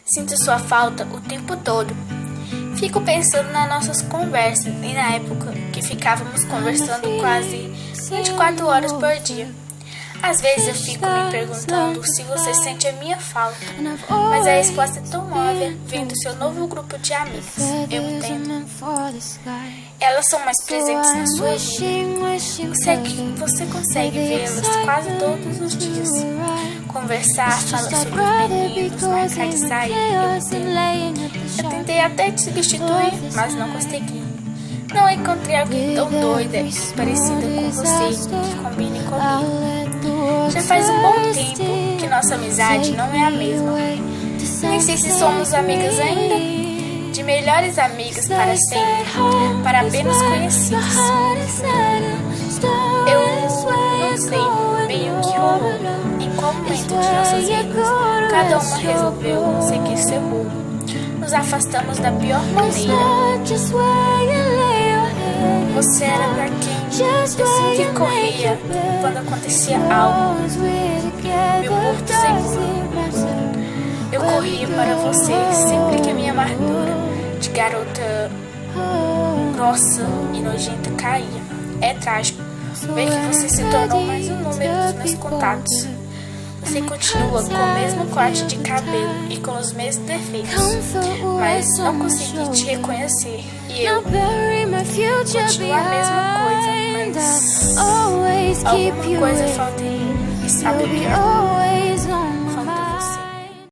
Sinto sua falta o tempo todo. Fico pensando nas nossas conversas e na época que ficávamos conversando quase 24 horas por dia. Às vezes eu fico me perguntando se você sente a minha falta, mas a resposta é tão óbvia vendo seu novo grupo de amigas. Eu entendo. Elas são mais presentes na sua vida. Você consegue vê-las quase todos os dias. Conversar, falar sobre os meninos, marcar de sair. Eu tentei até te substituir, mas não consegui. Não encontrei alguém tão doida e parecida com você que combine comigo. Já faz um bom tempo que nossa amizade não é a mesma. Nem sei se somos amigas ainda. De melhores amigas para sempre, para apenas conhecidas. Eu não sei bem o que rolou. Em qual momento de nossas vidas cada uma resolveu seguir seu rumo. Nos afastamos da pior maneira. Você era pra quem eu sempre corria quando acontecia algo. Meu porto seguro. Eu corria para você sempre que a minha amargura de garota grossa e nojenta caía. É trágico ver que você se tornou mais um número dos meus contatos. Você continua com o mesmo corte de cabelo e com os mesmos defeitos, mas não consegui te reconhecer. E eu continuo a mesma coisa, mas alguma coisa falta em mim. E sabe o que é?